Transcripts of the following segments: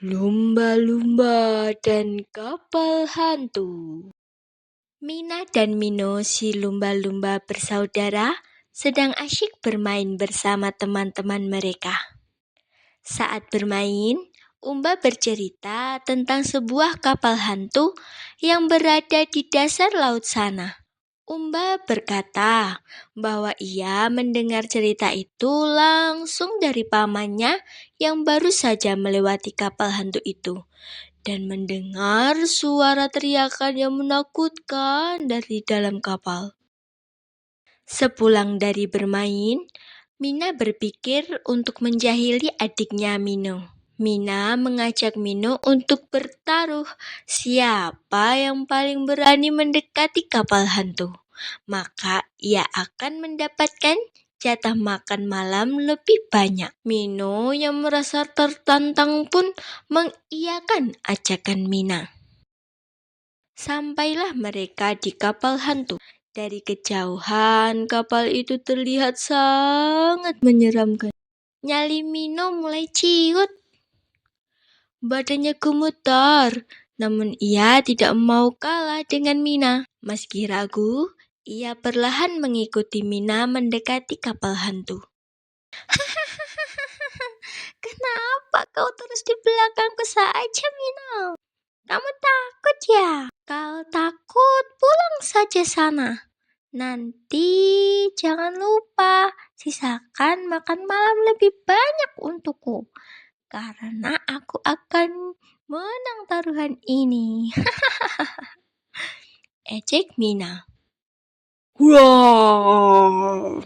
Lumba-lumba dan kapal hantu. Mina dan Mino, si lumba-lumba bersaudara, sedang asyik bermain bersama teman-teman mereka. Saat bermain, Umba bercerita tentang sebuah kapal hantu yang berada di dasar laut sana. Umba berkata bahwa ia mendengar cerita itu langsung dari pamannya yang baru saja melewati kapal hantu itu dan mendengar suara teriakan yang menakutkan dari dalam kapal. Sepulang dari bermain, Mina berpikir untuk menjahili adiknya Mino. Mina mengajak Mino untuk bertaruh siapa yang paling berani mendekati kapal hantu. Maka ia akan mendapatkan jatah makan malam lebih banyak. Mino yang merasa tertantang pun mengiyakan ajakan Mina. Sampailah mereka di kapal hantu. Dari kejauhan, kapal itu terlihat sangat menyeramkan. Nyali Mino mulai ciut. Badannya gemetar, namun ia tidak mau kalah dengan Mina. Meski ragu, ia perlahan mengikuti Mina mendekati kapal hantu. Kenapa kau terus di belakangku saja, Mina? Kamu takut ya? Kalau takut, pulang saja sana. Nanti jangan lupa sisakan makan malam lebih banyak untukku. Karena aku akan menang taruhan ini. Ejek Mina. Wow!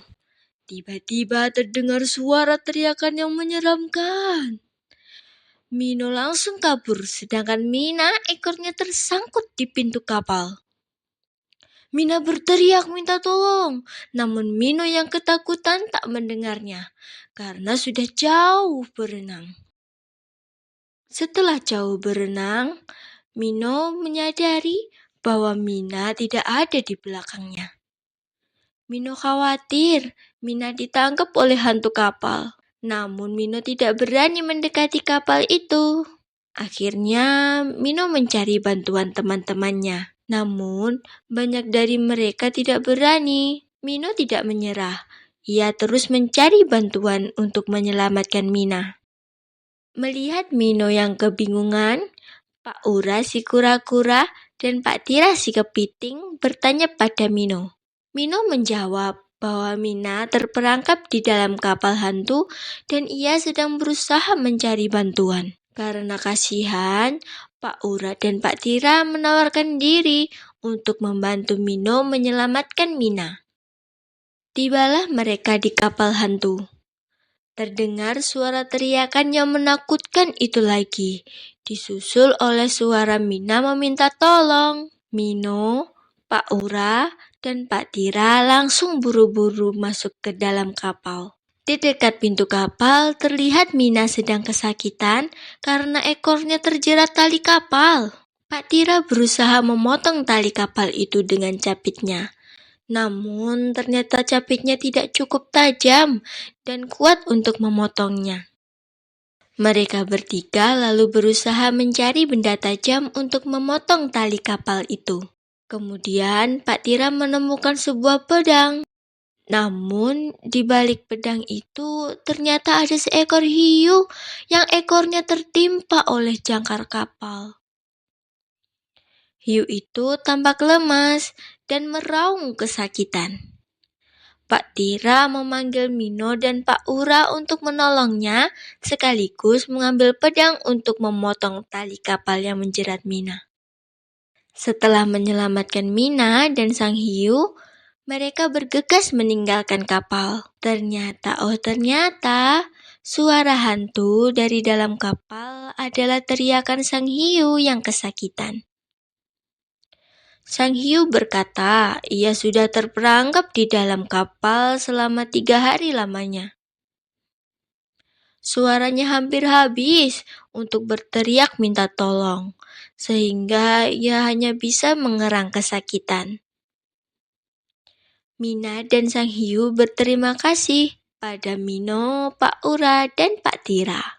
Tiba-tiba terdengar suara teriakan yang menyeramkan. Mino langsung kabur, sedangkan Mina ekornya tersangkut di pintu kapal. Mina berteriak minta tolong, namun Mino yang ketakutan tak mendengarnya, karena sudah jauh berenang. Setelah jauh berenang, Mino menyadari bahwa Mina tidak ada di belakangnya. Mino khawatir Mina ditangkap oleh hantu kapal. Namun Mino tidak berani mendekati kapal itu. Akhirnya Mino mencari bantuan teman-temannya. Namun banyak dari mereka tidak berani. Mino tidak menyerah. Ia terus mencari bantuan untuk menyelamatkan Mina. Melihat Mino yang kebingungan, Pak Ura si kura-kura dan Pak Tira si kepiting bertanya pada Mino. Mino menjawab bahwa Mina terperangkap di dalam kapal hantu dan ia sedang berusaha mencari bantuan. Karena kasihan, Pak Ura dan Pak Tira menawarkan diri untuk membantu Mino menyelamatkan Mina. Tibalah mereka di kapal hantu. Terdengar suara teriakan yang menakutkan itu lagi, disusul oleh suara Mina meminta tolong. Mino, Pak Ura, dan Pak Tira langsung buru-buru masuk ke dalam kapal. Di dekat pintu kapal terlihat Mina sedang kesakitan karena ekornya terjerat tali kapal. Pak Tira berusaha memotong tali kapal itu dengan capitnya. Namun ternyata capitnya tidak cukup tajam dan kuat untuk memotongnya. Mereka bertiga lalu berusaha mencari benda tajam untuk memotong tali kapal itu. Kemudian Pak Tira menemukan sebuah pedang. Namun di balik pedang itu ternyata ada seekor hiu yang ekornya tertimpa oleh jangkar kapal. Hiu itu tampak lemas dan meraung kesakitan. Pak Tira memanggil Mino dan Pak Ura untuk menolongnya, sekaligus mengambil pedang untuk memotong tali kapal yang menjerat Mina. Setelah menyelamatkan Mina dan sang hiu, mereka bergegas meninggalkan kapal. Ternyata, suara hantu dari dalam kapal adalah teriakan sang hiu yang kesakitan. Sang hiu berkata, ia sudah terperangkap di dalam kapal selama 3 hari lamanya. Suaranya hampir habis untuk berteriak minta tolong, sehingga ia hanya bisa mengerang kesakitan. Mina dan sang hiu berterima kasih pada Mino, Pak Ura, dan Pak Tira.